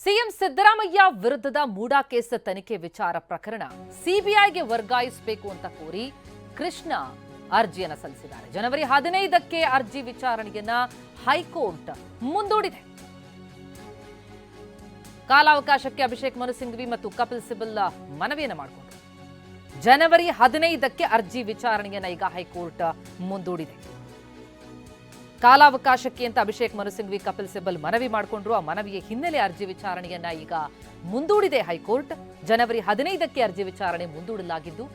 CM Siddaramaiah ವಿರುದ್ಧದ MUDA case ತನಿಖೆ ವಿಚಾರ ಪ್ರಕರಣ ಸಿಬಿಐಗೆ ವರ್ಗಾಯಿಸಬೇಕು ಅಂತ ಕೋರಿ ಕೃಷ್ಣ ಅರ್ಜಿಯನ್ನು ಸಲ್ಲಿಸಿದ್ದಾರೆ. ಜನವರಿ 15ಕ್ಕೆ ಅರ್ಜಿ ವಿಚಾರಣೆಯನ್ನ ಹೈಕೋರ್ಟ್ ಮುಂದೂಡಿದೆ. ಕಾಲಾವಕಾಶಕ್ಕೆ ಅಭಿಷೇಕ್ ಮನು ಸಿಂಘವಿ ಮತ್ತು ಕಪಿಲ್ ಸಿಬಲ್ ಮನವಿಯನ್ನು ಮಾಡಿಕೊಂಡರು. ಜನವರಿ 15ಕ್ಕೆ ಅರ್ಜಿ ವಿಚಾರಣೆಯನ್ನ ಈಗ ಹೈಕೋರ್ಟ್ ಮುಂದೂಡಿದೆ. ಕಾಲಾವಕಾಶಕ್ಕೆ ಅಂತ ಅಭಿಷೇಕ್ ಮನು ಸಿಂಘವಿ ಕಪಿಲ್ ಸಿಬಲ್ ಮನವಿ ಮಾಡಿಕೊಂಡ್ರು. ಆ ಮನವಿಯ ಹಿನ್ನೆಲೆ ಅರ್ಜಿ ವಿಚಾರಣೆಯನ್ನ ಈಗ ಮುಂದೂಡಿದೆ ಹೈಕೋರ್ಟ್. ಜನವರಿ 15ಕ್ಕೆ ಅರ್ಜಿ ವಿಚಾರಣೆ ಮುಂದೂಡಲಾಗಿದ್ದು,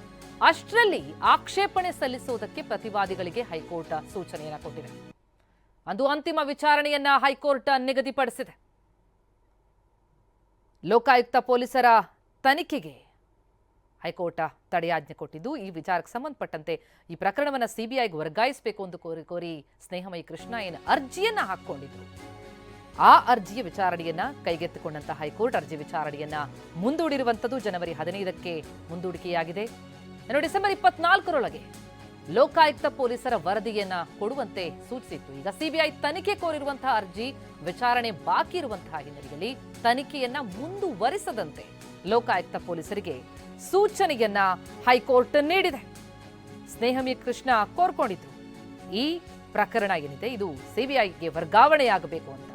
ಅಷ್ಟರಲ್ಲಿ ಆಕ್ಷೇಪಣೆ ಸಲ್ಲಿಸುವುದಕ್ಕೆ ಪ್ರತಿವಾದಿಗಳಿಗೆ ಹೈಕೋರ್ಟ್ ಸೂಚನೆಯನ್ನ ಕೊಟ್ಟಿದೆ. ಅಂದು ಅಂತಿಮ ವಿಚಾರಣೆಯನ್ನ ಹೈಕೋರ್ಟ್ ನಿಗದಿಪಡಿಸಿದೆ. ಲೋಕಾಯುಕ್ತ ಪೊಲೀಸರ ತನಿಖೆಗೆ ಹೈಕೋರ್ಟ್ ತಡೆಯಾಜ್ಞೆ ಕೊಟ್ಟಿದ್ದು, ಈ ವಿಚಾರಕ್ಕೆ ಸಂಬಂಧಪಟ್ಟಂತೆ ಈ ಪ್ರಕರಣವನ್ನು ಸಿಬಿಐಗೆ ವರ್ಗಾಯಿಸಬೇಕು ಎಂದು ಕೋರಿ ಸ್ನೇಹಮಯಿ ಕೃಷ್ಣ ಅರ್ಜಿಯನ್ನ ಹಾಕಿಕೊಂಡಿದ್ರು. ಆ ಅರ್ಜಿಯ ವಿಚಾರಣೆಯನ್ನ ಕೈಗೆತ್ತಿಕೊಂಡಂತ ಹೈಕೋರ್ಟ್ ಅರ್ಜಿ ವಿಚಾರಣೆಯನ್ನ ಮುಂದೂಡಿರುವಂಥದ್ದು ಜನವರಿ 15ಕ್ಕೆ ಮುಂದೂಡಿಕೆಯಾಗಿದೆ. ಇನ್ನು ಡಿಸೆಂಬರ್ 24ರೊಳಗೆ ಲೋಕಾಯುಕ್ತ ಪೊಲೀಸರ ವರದಿಯನ್ನ ಕೊಡುವಂತೆ ಸೂಚಿಸಿತ್ತು. ಈಗ ಸಿಬಿಐ ತನಿಖೆ ಕೋರಿರುವಂತಹ ಅರ್ಜಿ ವಿಚಾರಣೆ ಬಾಕಿ ಇರುವಂತಹ ಹಿನ್ನೆಲೆಯಲ್ಲಿ ತನಿಖೆಯನ್ನ ಮುಂದುವರಿಸದಂತೆ ಲೋಕಾಯುಕ್ತ ಪೊಲೀಸರಿಗೆ ಸೂಚನೆಯನ್ನ ಹೈಕೋರ್ಟ್ ನೀಡಿದೆ. ಸ್ನೇಹಮಯಿ ಕೃಷ್ಣ ಕೋರ್ಕೊಂಡಿದ್ರು ಈ ಪ್ರಕರಣ ಏನಿದೆ ಇದು ಸಿಬಿಐಗೆ ವರ್ಗಾವಣೆಯಾಗಬೇಕು ಅಂತ.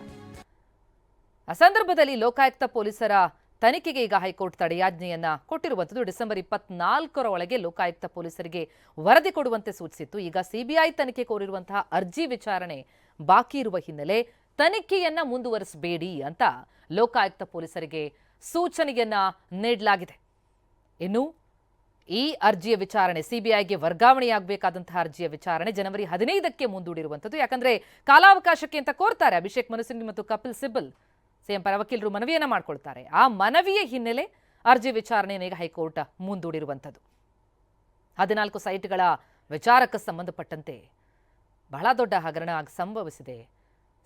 ಆ ಸಂದರ್ಭದಲ್ಲಿ ಲೋಕಾಯುಕ್ತ ಪೊಲೀಸರ ತನಿಖೆಗೆ ಈಗ ಹೈಕೋರ್ಟ್ ತಡೆಯಾಜ್ಞೆಯನ್ನ ಕೊಟ್ಟಿರುವಂಥದ್ದು. ಡಿಸೆಂಬರ್ 24ರೊಳಗೆ ಲೋಕಾಯುಕ್ತ ಪೊಲೀಸರಿಗೆ ವರದಿ ಕೊಡುವಂತೆ ಸೂಚಿಸಿತ್ತು. ಈಗ ಸಿಬಿಐ ತನಿಖೆ ಕೋರಿರುವಂತಹ ಅರ್ಜಿ ವಿಚಾರಣೆ ಬಾಕಿ ಇರುವ ಹಿನ್ನೆಲೆ ತನಿಖೆಯನ್ನ ಮುಂದುವರಿಸಬೇಡಿ ಅಂತ ಲೋಕಾಯುಕ್ತ ಪೊಲೀಸರಿಗೆ ಸೂಚನೆಯನ್ನ ನೀಡಲಾಗಿದೆ. ಇನ್ನು ಈ ಅರ್ಜಿಯ ವಿಚಾರಣೆ ಸಿಬಿಐಗೆ ವರ್ಗಾವಣೆಯಾಗಬೇಕಾದಂತಹ ಅರ್ಜಿಯ ವಿಚಾರಣೆ ಜನವರಿ 15ಕ್ಕೆ ಮುಂದೂಡಿರುವಂಥದ್ದು. ಯಾಕಂದ್ರೆ ಕಾಲಾವಕಾಶಕ್ಕೆ ಅಂತ ಕೋರ್ತಾರೆ ಅಭಿಷೇಕ್ ಮನು ಸಿಂಘವಿ ಮತ್ತು ಕಪಿಲ್ ಸಿಬಲ್. ಸಿಎಂ ಪರ ವಕೀಲರು ಮನವಿಯನ್ನ ಮಾಡ್ಕೊಳ್ತಾರೆ. ಆ ಮನವಿಯ ಹಿನ್ನೆಲೆ ಅರ್ಜಿ ವಿಚಾರಣೆಯನ್ನು ಈಗ ಹೈಕೋರ್ಟ್ ಮುಂದೂಡಿರುವಂಥದ್ದು. 14 ಸೈಟ್ಗಳ ವಿಚಾರಕ್ಕೆ ಸಂಬಂಧಪಟ್ಟಂತೆ ಬಹಳ ದೊಡ್ಡ ಹಗರಣ ಸಂಭವಿಸಿದೆ.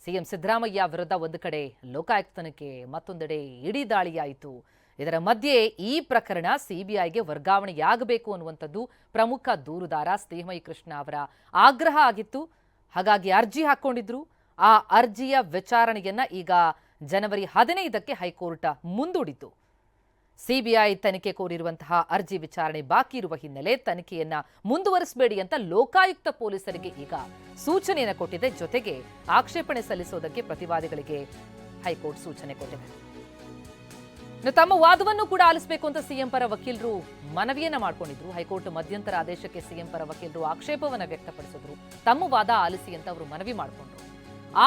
ಸಿಎಂ ಸಿದ್ದರಾಮಯ್ಯ ವಿರುದ್ಧ ಒಂದು ಕಡೆ ಲೋಕಾಯುಕ್ತ ತನಿಖೆ, ಮತ್ತೊಂದೆಡೆ ಇಡೀ ದಾಳಿಯಾಯಿತು. ಇದರ ಮಧ್ಯೆ ಈ ಪ್ರಕರಣ ಸಿಬಿಐಗೆ ವರ್ಗಾವಣೆಯಾಗಬೇಕು ಅನ್ನುವಂಥದ್ದು ಪ್ರಮುಖ ದೂರುದಾರ ಸ್ನೇಹಮಯಿ ಕೃಷ್ಣ ಅವರ ಆಗ್ರಹ ಆಗಿತ್ತು. ಹಾಗಾಗಿ ಅರ್ಜಿ ಹಾಕೊಂಡಿದ್ರು. ಆ ಅರ್ಜಿಯ ವಿಚಾರಣೆಯನ್ನ ಈಗ ಜನವರಿ 15ಕ್ಕೆ ಹೈಕೋರ್ಟ್ ಮುಂದೂಡಿತು. ಸಿಬಿಐ ತನಿಖೆ ಕೋರಿರುವಂತಹ ಅರ್ಜಿ ವಿಚಾರಣೆ ಬಾಕಿ ಇರುವ ಹಿನ್ನೆಲೆ ತನಿಖೆಯನ್ನ ಮುಂದುವರಿಸಬೇಡಿ ಅಂತ ಲೋಕಾಯುಕ್ತ ಪೊಲೀಸರಿಗೆ ಈಗ ಸೂಚನೆಯನ್ನು ಕೊಟ್ಟಿದೆ. ಜೊತೆಗೆ ಆಕ್ಷೇಪಣೆ ಸಲ್ಲಿಸುವುದಕ್ಕೆ ಪ್ರತಿವಾದಿಗಳಿಗೆ ಹೈಕೋರ್ಟ್ ಸೂಚನೆ ಕೊಟ್ಟಿದೆ. ತಮ್ಮ ವಾದವನ್ನು ಕೂಡ ಆಲಿಸಬೇಕು ಅಂತ ಸಿಎಂ ಪರ ವಕೀಲರು ಮನವಿಯನ್ನ ಮಾಡಿಕೊಂಡಿದ್ರು. ಹೈಕೋರ್ಟ್ ಮಧ್ಯಂತರ ಆದೇಶಕ್ಕೆ ಸಿಎಂ ಪರ ವಕೀಲರು ಆಕ್ಷೇಪವನ್ನ ವ್ಯಕ್ತಪಡಿಸಿದ್ರು. ತಮ್ಮ ವಾದ ಆಲಿಸಿ ಅಂತ ಅವರು ಮನವಿ ಮಾಡಿಕೊಂಡ್ರು.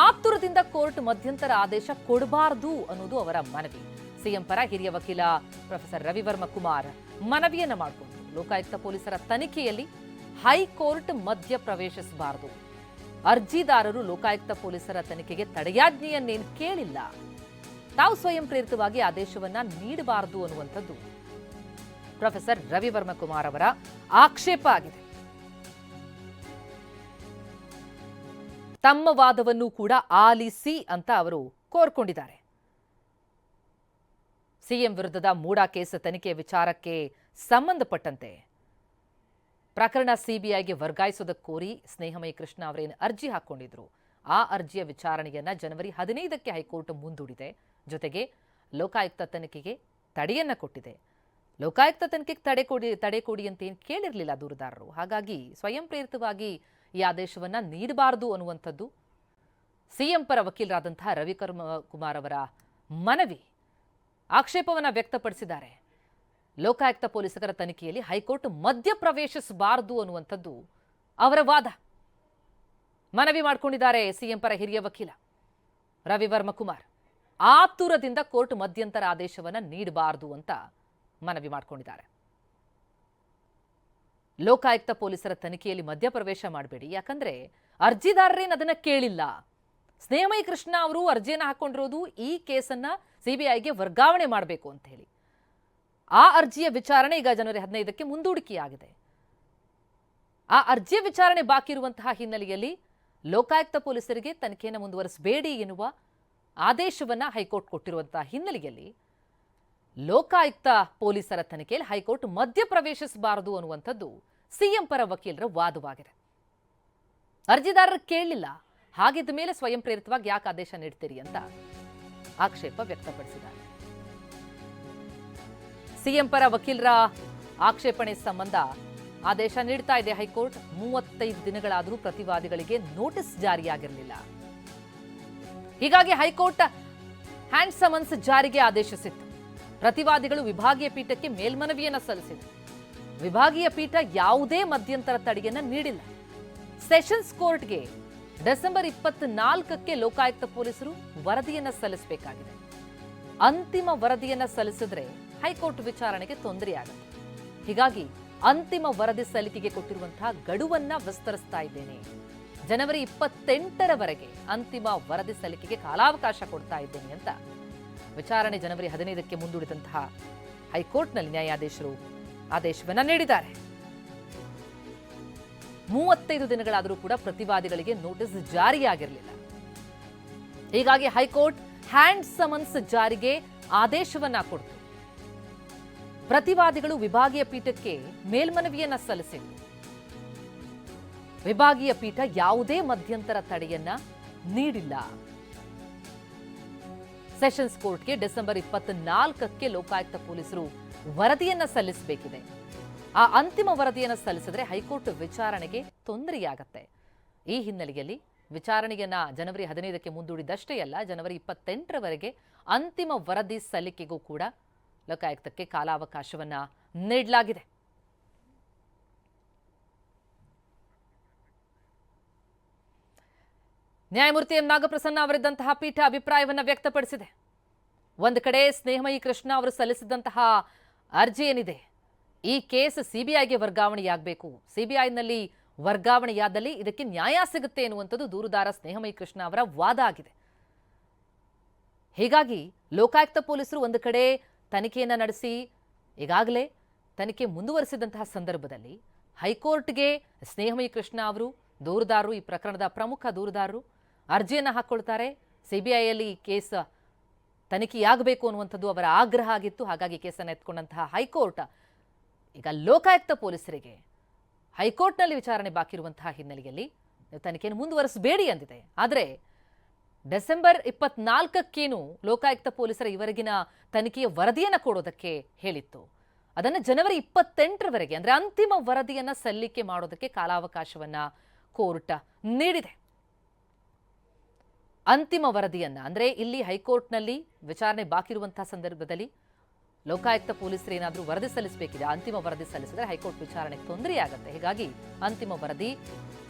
ಆತುರದಿಂದ ಕೋರ್ಟ್ ಮಧ್ಯಂತರ ಆದೇಶ ಕೊಡಬಾರದು ಅನ್ನೋದು ಅವರ ಮನವಿ. ಸಿಎಂ ಪರ ಹಿರಿಯ ವಕೀಲ ಪ್ರೊಫೆಸರ್ ರವಿವರ್ಮ ಕುಮಾರ್ ಮನವಿಯನ್ನ ಮಾಡಿಕೊಂಡ್ರು. ಲೋಕಾಯುಕ್ತ ಪೊಲೀಸರ ತನಿಖೆಯಲ್ಲಿ ಹೈಕೋರ್ಟ್ ಮಧ್ಯ ಪ್ರವೇಶಿಸಬಾರದು. ಅರ್ಜಿದಾರರು ಲೋಕಾಯುಕ್ತ ಪೊಲೀಸರ ತನಿಖೆಗೆ ತಡೆಯಾಜ್ಞೆಯನ್ನೇನು ಕೇಳಿಲ್ಲ. ತಾವು ಸ್ವಯಂ ಪ್ರೇರಿತವಾಗಿ ಆದೇಶವನ್ನ ನೀಡಬಾರದು ಅನ್ನುವಂಥದ್ದು ಪ್ರೊಫೆಸರ್ ರವಿವರ್ಮ ಕುಮಾರ್ ಅವರ ಆಕ್ಷೇಪ ಆಗಿದೆ. ತಮ್ಮ ವಾದವನ್ನು ಕೂಡ ಆಲಿಸಿ ಅಂತ ಅವರು ಕೋರ್ಕೊಂಡಿದ್ದಾರೆ. ಸಿಎಂ ವಿರುದ್ಧದ ಮೂಡಾ ಕೇಸ್ ತನಿಖೆ ವಿಚಾರಕ್ಕೆ ಸಂಬಂಧಪಟ್ಟಂತೆ ಪ್ರಕರಣ ಸಿಬಿಐಗೆ ವರ್ಗಾಯಿಸೋದಕ್ಕೆ ಕೋರಿ ಸ್ನೇಹಮಯಿ ಕೃಷ್ಣ ಅವರೇನು ಅರ್ಜಿ ಹಾಕೊಂಡಿದ್ರು. ಆ ಅರ್ಜಿಯ ವಿಚಾರಣೆಯನ್ನ ಜನವರಿ 15ಕ್ಕೆ ಹೈಕೋರ್ಟ್ ಮುಂದೂಡಿದೆ. ಜೊತೆಗೆ ಲೋಕಾಯುಕ್ತ ತನಿಖೆಗೆ ತಡೆಯನ್ನ ಕೊಟ್ಟಿದೆ. ಲೋಕಾಯುಕ್ತ ತನಿಖೆಗೆ ತಡೆ ಕೊಡಿ ಅಂತ ಏನು ಕೇಳಿರಲಿಲ್ಲ ದೂರುದಾರರು. ಹಾಗಾಗಿ ಸ್ವಯಂ ಪ್ರೇರಿತವಾಗಿ ಈ ಆದೇಶವನ್ನ ನೀಡಬಾರದು ಅನ್ನುವಂಥದ್ದು ಸಿಎಂ ಪರ ವಕೀಲರಾದಂತಹ ಕುಮಾರ್ ಅವರ ಮನವಿ. ಆಕ್ಷೇಪವನ್ನ ವ್ಯಕ್ತಪಡಿಸಿದ್ದಾರೆ. ಲೋಕಾಯುಕ್ತ ಪೊಲೀಸರ ತನಿಖೆಯಲ್ಲಿ ಹೈಕೋರ್ಟ್ ಮಧ್ಯ ಪ್ರವೇಶಿಸಬಾರದು ಅನ್ನುವಂಥದ್ದು ಅವರ ವಾದ. ಮನವಿ ಮಾಡಿಕೊಂಡಿದ್ದಾರೆ ಸಿಎಂ ಪರ ಹಿರಿಯ ವಕೀಲ ರವಿವರ್ಮ ಕುಮಾರ್. ಆತುರದಿಂದ ಕೋರ್ಟ್ ಮಧ್ಯಂತರ ಆದೇಶವನ್ನ ನೀಡಬಾರದು ಅಂತ ಮನವಿ ಮಾಡಿಕೊಂಡಿದ್ದಾರೆ. ಲೋಕಾಯುಕ್ತ ಪೊಲೀಸರ ತನಿಖೆಯಲ್ಲಿ ಮಧ್ಯಪ್ರವೇಶ ಮಾಡಬೇಡಿ. ಯಾಕಂದ್ರೆ ಅರ್ಜಿದಾರರೇನು ಅದನ್ನ ಕೇಳಿಲ್ಲ. ಸ್ನೇಹಮಯಿ ಕೃಷ್ಣ ಅವರು ಅರ್ಜಿಯನ್ನು ಹಾಕೊಂಡಿರೋದು ಈ ಕೇಸನ್ನ ಸಿಬಿಐಗೆ ವರ್ಗಾವಣೆ ಮಾಡಬೇಕು ಅಂತ ಹೇಳಿ. ಆ ಅರ್ಜಿಯ ವಿಚಾರಣೆ ಈಗ ಜನವರಿ 15ಕ್ಕೆ ಮುಂದೂಡಿಕೆಯಾಗಿದೆ. ಆ ಅರ್ಜಿಯ ವಿಚಾರಣೆ ಬಾಕಿ ಇರುವಂತಹ ಹಿನ್ನೆಲೆಯಲ್ಲಿ ಲೋಕಾಯುಕ್ತ ಪೊಲೀಸರಿಗೆ ತನಿಖೆಯನ್ನು ಮುಂದುವರಿಸಬೇಡಿ ಎನ್ನುವ ಆದೇಶವನ್ನ ಹೈಕೋರ್ಟ್ ಕೊಟ್ಟಿರುವಂತಹ ಹಿನ್ನೆಲೆಯಲ್ಲಿ ಲೋಕಾಯುಕ್ತ ಪೊಲೀಸರ ತನಿಖೆಯಲ್ಲಿ ಹೈಕೋರ್ಟ್ ಮಧ್ಯ ಪ್ರವೇಶಿಸಬಾರದು ಅನ್ನುವಂಥದ್ದು ಸಿಎಂ ಪರ ವಕೀಲರ ವಾದವಾಗಿದೆ. ಅರ್ಜಿದಾರರು ಕೇಳಲಿಲ್ಲ, ಹಾಗಿದ್ದ ಮೇಲೆ ಸ್ವಯಂ ಪ್ರೇರಿತವಾಗಿ ಯಾಕೆ ಆದೇಶ ನೀಡ್ತೀರಿ ಅಂತ ಆಕ್ಷೇಪ ವ್ಯಕ್ತಪಡಿಸಿದ್ದಾರೆ. ಸಿಎಂ ಪರ ವಕೀಲರ ಆಕ್ಷೇಪಣೆ ಸಂಬಂಧ ಆದೇಶ ನೀಡ್ತಾ ಇದೆ ಹೈಕೋರ್ಟ್. 35 ದಿನಗಳಾದರೂ ಪ್ರತಿವಾದಿಗಳಿಗೆ ನೋಟಿಸ್ ಜಾರಿಯಾಗಿರಲಿಲ್ಲ. ಹೀಗಾಗಿ ಹೈಕೋರ್ಟ್ ಹ್ಯಾಂಡ್ ಸಮನ್ಸ್ ಜಾರಿಗೆ ಆದೇಶಿಸಿತ್ತು. ಪ್ರತಿವಾದಿಗಳು ವಿಭಾಗೀಯ ಪೀಠಕ್ಕೆ ಮೇಲ್ಮನವಿಯನ್ನ ಸಲ್ಲಿಸಿದರು. ವಿಭಾಗೀಯ ಪೀಠ ಯಾವುದೇ ಮಧ್ಯಂತರ ತಡೆಯನ್ನ ನೀಡಿಲ್ಲ. ಸೆಷನ್ಸ್ ಕೋರ್ಟ್ಗೆ ಡಿಸೆಂಬರ್ 24ಕ್ಕೆ ಲೋಕಾಯುಕ್ತ ಪೊಲೀಸರು ವರದಿಯನ್ನ ಸಲ್ಲಿಸಬೇಕಾಗಿದೆ. ಅಂತಿಮ ವರದಿಯನ್ನ ಸಲ್ಲಿಸಿದ್ರೆ ಹೈಕೋರ್ಟ್ ವಿಚಾರಣೆಗೆ ತೊಂದರೆಯಾಗುತ್ತೆ. ಹೀಗಾಗಿ ಅಂತಿಮ ವರದಿ ಸಲ್ಲಿಕೆಗೆ ಕೊಟ್ಟಿರುವಂತಹ ಗಡುವನ್ನ ವಿಸ್ತರಿಸ್ತಾ ಇದ್ದೇನೆ. ಜನವರಿ 28ರವರೆಗೆ ಅಂತಿಮ ವರದಿ ಸಲ್ಲಿಕೆಗೆ ಕಾಲಾವಕಾಶ ಕೊಡ್ತಾ ಇದ್ದೇನೆ ಅಂತ ವಿಚಾರಣೆ ಜನವರಿ 15ಕ್ಕೆ ಮುಂದೂಡಿದಂತಹ ಹೈಕೋರ್ಟ್ನಲ್ಲಿ ನ್ಯಾಯಾಧೀಶರು ಆದೇಶವನ್ನ ನೀಡಿದ್ದಾರೆ. 35 ದಿನಗಳಾದರೂ ಕೂಡ ಪ್ರತಿವಾದಿಗಳಿಗೆ ನೋಟಿಸ್ ಜಾರಿಯಾಗಿರಲಿಲ್ಲ. ಹೀಗಾಗಿ ಹೈಕೋರ್ಟ್ ಹ್ಯಾಂಡ್ ಸಮನ್ಸ್ ಜಾರಿಗೆ ಆದೇಶವನ್ನ ಕೊಡ್ತು. ಪ್ರತಿವಾದಿಗಳು ವಿಭಾಗೀಯ ಪೀಠಕ್ಕೆ ಮೇಲ್ಮನವಿಯನ್ನ ಸಲ್ಲಿಸಿದರು. ವಿಭಾಗೀಯ ಪೀಠ ಯಾವುದೇ ಮಧ್ಯಂತರ ತಡೆಯನ್ನ ನೀಡಿಲ್ಲ. ಸೆಷನ್ಸ್ ಕೋರ್ಟ್ಗೆ ಡಿಸೆಂಬರ್ 24ಕ್ಕೆ ಲೋಕಾಯುಕ್ತ ಪೊಲೀಸರು ವರದಿಯನ್ನ ಸಲ್ಲಿಸಬೇಕಿದೆ. ಆ ಅಂತಿಮ ವರದಿಯನ್ನು ಸಲ್ಲಿಸಿದ್ರೆ ಹೈಕೋರ್ಟ್ ವಿಚಾರಣೆಗೆ ತೊಂದರೆಯಾಗತ್ತೆ. ಈ ಹಿನ್ನೆಲೆಯಲ್ಲಿ ವಿಚಾರಣೆಯನ್ನ ಜನವರಿ 15ಕ್ಕೆ ಮುಂದೂಡಿದಷ್ಟೇ ಅಲ್ಲ, ಜನವರಿ 28ರವರೆಗೆ ಅಂತಿಮ ವರದಿ ಸಲ್ಲಿಕೆಗೂ ಕೂಡ ಲೋಕಾಯುಕ್ತಕ್ಕೆ ಕಾಲಾವಕಾಶವನ್ನ ನೀಡಲಾಗಿದೆ. ನ್ಯಾಯಮೂರ್ತಿ ಎಂ ನಾಗಪ್ರಸನ್ನ ಅವರಿದ್ದಂತಹ ಪೀಠ ಅಭಿಪ್ರಾಯವನ್ನ ವ್ಯಕ್ತಪಡಿಸಿದೆ. ಒಂದು ಕಡೆ ಸ್ನೇಹಮಯಿ ಕೃಷ್ಣ ಅವರು ಸಲ್ಲಿಸಿದಂತಹ ಅರ್ಜಿ ಏನಿದೆ, ಈ ಕೇಸ್ ಸಿಬಿಐಗೆ ವರ್ಗಾವಣೆಯಾಗಬೇಕು, ಸಿಬಿಐನಲ್ಲಿ ವರ್ಗಾವಣೆಯಾದಲ್ಲಿ ಇದಕ್ಕೆ ನ್ಯಾಯ ಸಿಗುತ್ತೆ ಎನ್ನುವಂಥದ್ದು ದೂರುದಾರ ಸ್ನೇಹಮಯಿ ಕೃಷ್ಣ ಅವರ ವಾದ ಆಗಿದೆ. ಹೀಗಾಗಿ ಲೋಕಾಯುಕ್ತ ಪೊಲೀಸರು ಒಂದು ಕಡೆ ತನಿಖೆಯನ್ನು ನಡೆಸಿ ಈಗಾಗಲೇ ತನಿಖೆ ಮುಂದುವರಿಸಿದಂತಹ ಸಂದರ್ಭದಲ್ಲಿ ಹೈಕೋರ್ಟ್ಗೆ ಸ್ನೇಹಮಯಿ ಕೃಷ್ಣ ಅವರು ದೂರುದಾರರು, ಈ ಪ್ರಕರಣದ ಪ್ರಮುಖ ದೂರುದಾರರು ಅರ್ಜಿಯನ್ನು ಹಾಕ್ಕೊಳ್ತಾರೆ. ಸಿಬಿಐಯಲ್ಲಿ ಈ ಕೇಸ್ ತನಿಖೆಯಾಗಬೇಕು ಅನ್ನುವಂಥದ್ದು ಅವರ ಆಗ್ರಹ ಆಗಿತ್ತು. ಹಾಗಾಗಿ ಕೇಸನ್ನು ಎತ್ಕೊಂಡಂತಹ ಹೈಕೋರ್ಟ್ ಈಗ ಲೋಕಾಯುಕ್ತ ಪೊಲೀಸರಿಗೆ ಹೈಕೋರ್ಟ್ನಲ್ಲಿ ವಿಚಾರಣೆ ಬಾಕಿ ಇರುವಂತಹ ಹಿನ್ನೆಲೆಯಲ್ಲಿ ತನಿಖೆಯನ್ನು ಮುಂದುವರಿಸಬೇಡಿ ಅಂದಿದೆ. ಆದರೆ ಡಿಸೆಂಬರ್ 24ಕ್ಕೇನು ಲೋಕಾಯುಕ್ತ ಪೊಲೀಸರ ಇವರೆಗಿನ ತನಿಖೆಯ ವರದಿಯನ್ನು ಕೊಡೋದಕ್ಕೆ ಹೇಳಿತ್ತು. ಅದನ್ನು ಜನವರಿ 28ರವರೆಗೆ ಅಂದರೆ ಅಂತಿಮ ವರದಿಯನ್ನು ಸಲ್ಲಿಕೆ ಮಾಡೋದಕ್ಕೆ ಕಾಲಾವಕಾಶವನ್ನ ಕೋರ್ಟ್ ನೀಡಿದೆ. ಅಂತಿಮ ವರದಿಯನ್ನ ಅಂದರೆ ಇಲ್ಲಿ ಹೈಕೋರ್ಟ್ನಲ್ಲಿ ವಿಚಾರಣೆ ಬಾಕಿ ಇರುವಂತಹ ಸಂದರ್ಭದಲ್ಲಿ ಲೋಕಾಯುಕ್ತ ಪೊಲೀಸರು ಏನಾದರೂ ವರದಿ ಸಲ್ಲಿಸಬೇಕಿದೆ, ಅಂತಿಮ ವರದಿ ಸಲ್ಲಿಸಿದ್ರೆ ಹೈಕೋರ್ಟ್ ವಿಚಾರಣೆಗೆ ತೊಂದರೆಯಾಗುತ್ತೆ. ಹೀಗಾಗಿ ಅಂತಿಮ ವರದಿ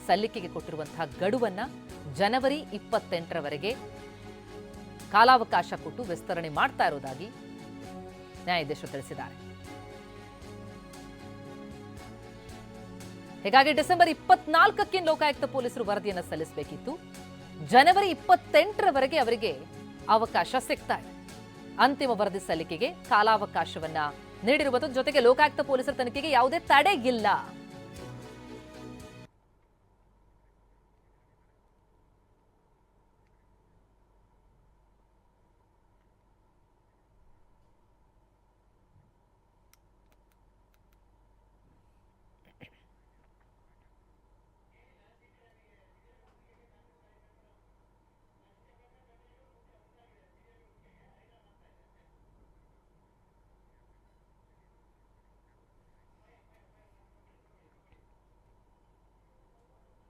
ಸಲ್ಲಿಕೆಗೆ ಕೊಟ್ಟಿರುವಂತಹ ಗಡುವನ್ನ ಜನವರಿ 28ರವರೆಗೆ ಕಾಲಾವಕಾಶ ಕೊಟ್ಟು ವಿಸ್ತರಣೆ ಮಾಡ್ತಾ ಇರೋದಾಗಿ ನ್ಯಾಯಾಧೀಶರು ತಿಳಿಸಿದ್ದಾರೆ. ಹೀಗಾಗಿ ಡಿಸೆಂಬರ್ 24ಕ್ಕೆ ಲೋಕಾಯುಕ್ತ ಪೊಲೀಸರು ವರದಿಯನ್ನು ಸಲ್ಲಿಸಬೇಕಿತ್ತು. ಜನವರಿ 28ರವರೆಗೆ ಅವರಿಗೆ ಅವಕಾಶ ಸಿಗ್ತಾ ಇದೆ. ಅಂತಿಮ ವರದಿ ಸಲ್ಲಿಕೆಗೆ ಕಾಲಾವಕಾಶವನ್ನ ನೀಡಿರುವುದು ಜೊತೆಗೆ ಲೋಕಾಯುಕ್ತ ಪೊಲೀಸರ ತನಿಖೆಗೆ ಯಾವುದೇ ತಡೆ ಇಲ್ಲ.